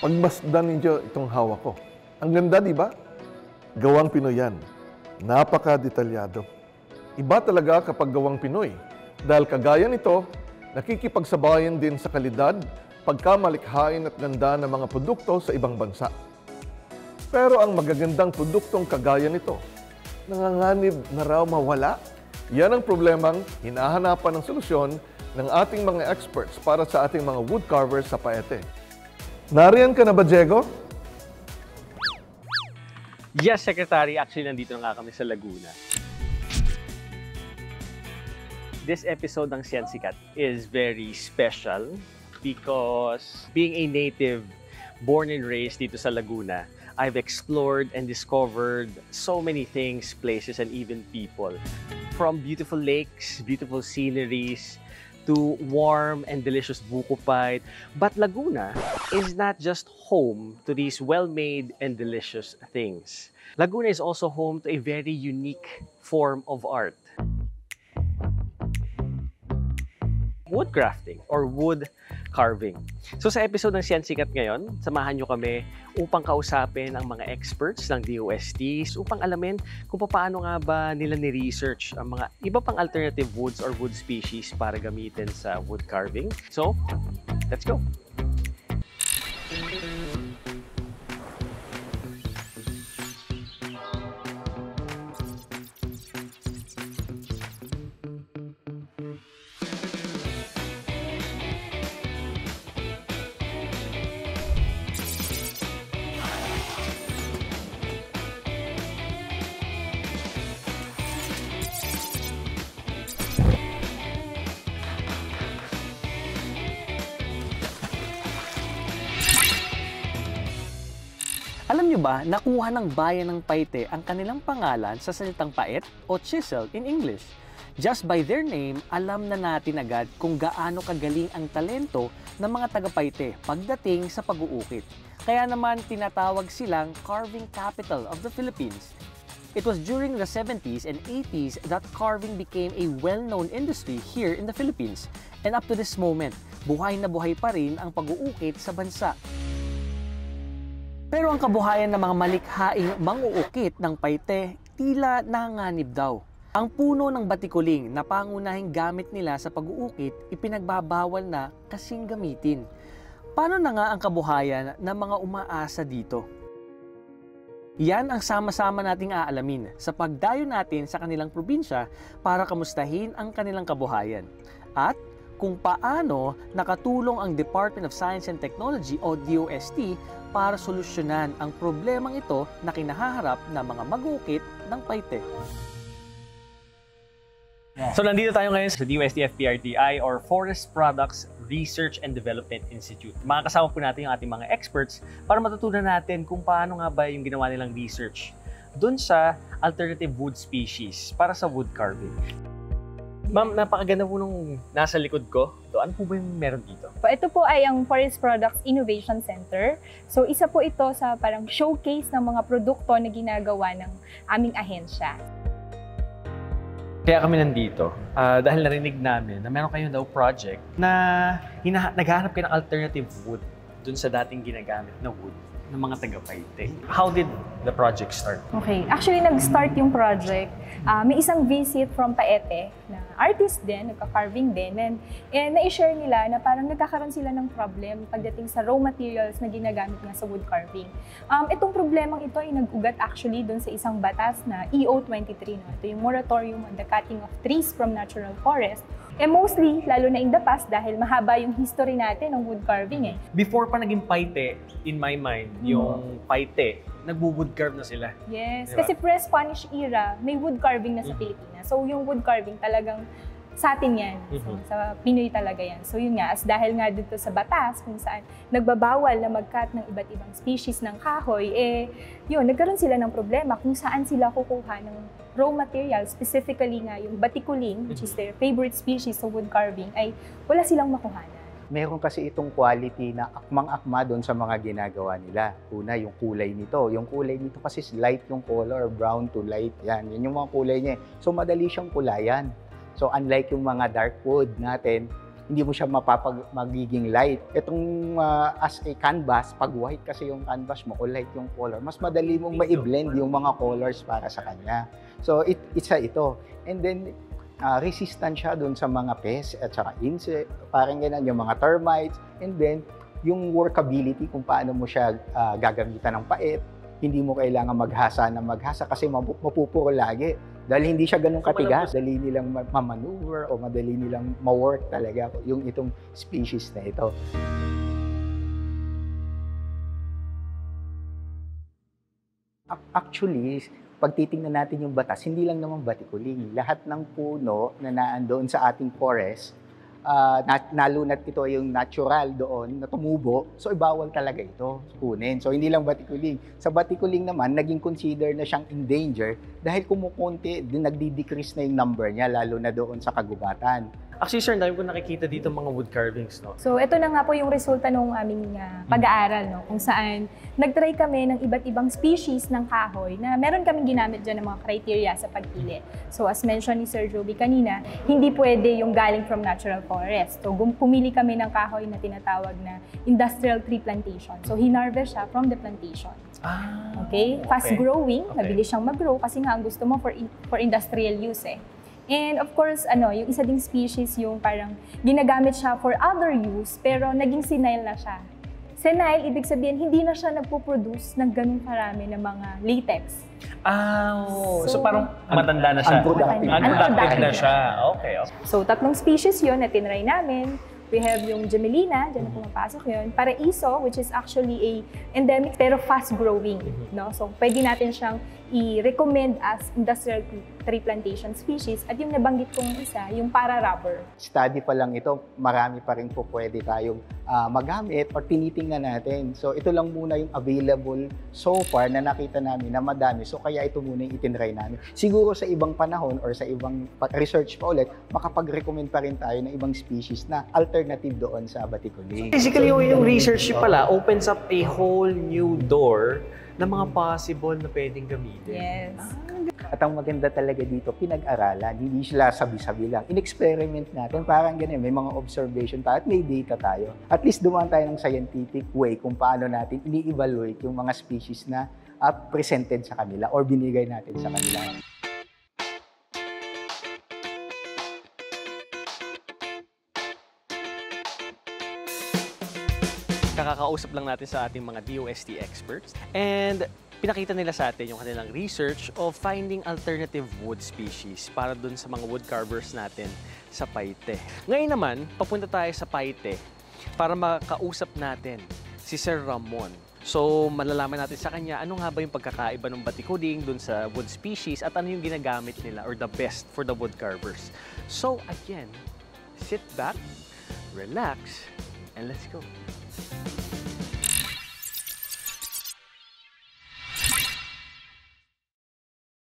Pagmasdan ninyo itong hawak ko. Ang ganda, di ba? Gawang Pinoy yan. Napaka-detalyado. Iba talaga kapag gawang Pinoy. Dahil kagaya nito, nakikipagsabayan din sa kalidad, pagkamalikhain at ganda ng mga produkto sa ibang bansa. Pero ang magagandang produktong kagaya nito, nanganganib na raw mawala. Yan ang problemang hinahanapan ng solusyon ng ating mga experts para sa ating mga wood carvers sa Paete. Nariyan ka na ba, Diego? Yes, Secretary. Actually, nandito na nga kami sa Laguna. This episode ng Sikat is very special because being a native, born and raised dito sa Laguna, I've explored and discovered so many things, places, and even people. From beautiful lakes, beautiful sceneries, to warm and delicious buko pie. But Laguna is not just home to these well-made and delicious things. Laguna is also home to a very unique form of art. Wood crafting or wood carving. So sa episode ng Sikat ngayon, samahan nyo kami upang kausapin ang mga experts ng DOST upang alamin kung paano nga ba nila ni-research ang mga iba pang alternative woods or wood species para gamitin sa wood carving. So, let's go! Alam nyo ba, nakuha ng bayan ng Paete ang kanilang pangalan sa salitang pait o chisel in English. Just by their name, alam na natin agad kung gaano kagaling ang talento ng mga taga-Paete pagdating sa pag-uukit. Kaya naman tinatawag silang carving capital of the Philippines. It was during the 70s and 80s that carving became a well-known industry here in the Philippines. And up to this moment, buhay na buhay pa rin ang pag-uukit sa bansa. Pero ang kabuhayan ng mga malikhaing mang-uukit ng Paete, tila nanganganib daw. Ang puno ng batikuling na pangunahing gamit nila sa pag-uukit, ipinagbabawal na kasing gamitin. Paano na nga ang kabuhayan ng mga umaasa dito? Yan ang sama-sama nating aalamin sa pagdayo natin sa kanilang probinsya para kamustahin ang kanilang kabuhayan. At kung paano nakatulong ang Department of Science and Technology o DOST para solusyonan ang problemang ito na kinahaharap ng mga mag-uukit ng Paete. So nandito tayo ngayon sa DOST FPRTI or Forest Products Research and Development Institute. Makakasama po natin yung ating mga experts para matutunan natin kung paano nga ba yung ginawa nilang research dun sa alternative wood species para sa wood carving. Ma'am, napakaganda po nung nasa likod ko. So, ano po ba yung meron dito? Ito po ay ang Forest Products Innovation Center. So, isa po ito sa parang showcase ng mga produkto na ginagawa ng aming ahensya. Kaya kami nandito dahil narinig namin na meron kayo daw project na naghahanap kayo ng alternative wood dun sa dating ginagamit na wood ng mga taga-Paete. How did the project start? Okay, actually nag-start yung project. May isang visit from Paete na artist din, nagka-carving din, and na-share nila na parang nagkakaroon sila ng problem pagdating sa raw materials na ginagamit nga sa wood carving. Itong problemang ito ay nag-ugat actually doon sa isang batas na EO 23. No? Ito yung Moratorium on the Cutting of Trees from Natural Forest. Mostly, lalo na in the past, dahil mahaba yung history natin ng wood carving . Before pa naging Paete, in my mind, yung Paete, nagwo-wood carve na sila. Yes, diba? Kasi pre-Spanish era, may wood carving na sa Pilipinas. So yung wood carving talagang sa atin yan. So, sa Pinoy talaga yan. So yun nga, as dahil nga dito sa batas, kung saan nagbabawal na mag-cut ng iba't ibang species ng kahoy, yun, nagkaroon sila ng problema kung saan sila kukuha ng raw material, specifically nga yung batikuling, which is their favorite species sa wood carving, ay wala silang makuhanan. Meron kasi itong quality na akmang-akma doon sa mga ginagawa nila. Una, yung kulay nito. Yung kulay nito kasi light yung color, brown to light. Yan yung mga kulay niya. So, madali siyang kulayan. So, unlike yung mga dark wood natin, hindi mo siya magiging light. Itong as a canvas, pag white kasi yung canvas mo o light yung color, mas madali mong ma-blend yung mga colors para sa kanya. So isa ito. And then resistant siya dun sa mga pests at saka insect, parang ganun, yung mga termites. And then yung workability kung paano mo siya gagamitan ng pait. Hindi mo kailangan maghasa kasi mapupuro lagi. Dahil hindi siya ganun katigas, madali nilang mamaneuver o madali nilang ma-work talaga yung itong species na ito. Actually, pag titingnan natin yung batas, hindi lang naman batikuling. Lahat ng puno na naandoon sa ating forest, nalunat ito yung natural doon na tumubo, so ibawal talaga ito kunin. So hindi lang batikuling. Sa batikuling naman, naging consider na siyang endanger dahil kumukunti, nagdi-decrease na yung number niya, lalo na doon sa kagubatan. Actually, sir, dami ko nakikita dito mga wood carvings, no? So, ito na nga po yung resulta ng aming pag-aaral, no? Kung saan nag-try kami ng iba't ibang species ng kahoy na meron kaming ginamit dyan ng mga criteria sa pagpili. So, as mentioned ni Sir Joby kanina, hindi pwede yung galing from natural forest. So, pumili kami ng kahoy na tinatawag na industrial tree plantation. So, hinarvest siya from the plantation. Okay? Fast-growing, mabilis siyang mag-grow kasi nga ang gusto mo for industrial use eh. And of course, yung isa ding species yung parang ginagamit siya for other use pero naging senile na siya. Senile, ibig sabihin, hindi na siya nagpo-produce ng ganung karami ng mga latex. So parang matanda na siya. Unproductive na siya. Okay. So, 3 species yun na tinry namin. We have yung Gemelina, dyan na pumapasok yun. Paraiso, which is actually a endemic pero fast-growing. No? So, pwede natin siyang i-recommend as industrial tree plantation species. At yung nabanggit kong isa, yung para-rubber. Study pa lang ito, marami pa rin po pwede tayong magamit or tinitingnan natin. So, ito lang muna yung available so far na nakita namin na madami. So, kaya ito muna yung itinry namin. Siguro sa ibang panahon or sa ibang research pa ulit, makapag-recommend pa rin tayo ng ibang species na alternative doon sa batikuling. Basically, yung research pala opens up a whole new door na mga possible na pwedeng gamitin. Yes. At ang maganda talaga dito, pinag-aralan. Hindi sila sabi-sabi lang. In-experiment natin, parang ganyan, may mga observation tayo at may data tayo. At least dumaan tayo ng scientific way kung paano natin ini-evaluate yung mga species na presented sa kanila or binigay natin sa kanila. Kakakausap lang natin sa ating mga DOST experts and pinakita nila sa atin yung kanilang research of finding alternative wood species para dun sa mga wood carvers natin sa Paite. Ngayon naman, papunta tayo sa Paite para makausap natin si Sir Ramon. So, malalaman natin sa kanya ano nga ba yung pagkakaiba ng batikuling dun sa wood species at ano yung ginagamit nila or the best for the wood carvers. So, again, sit back, relax, and let's go.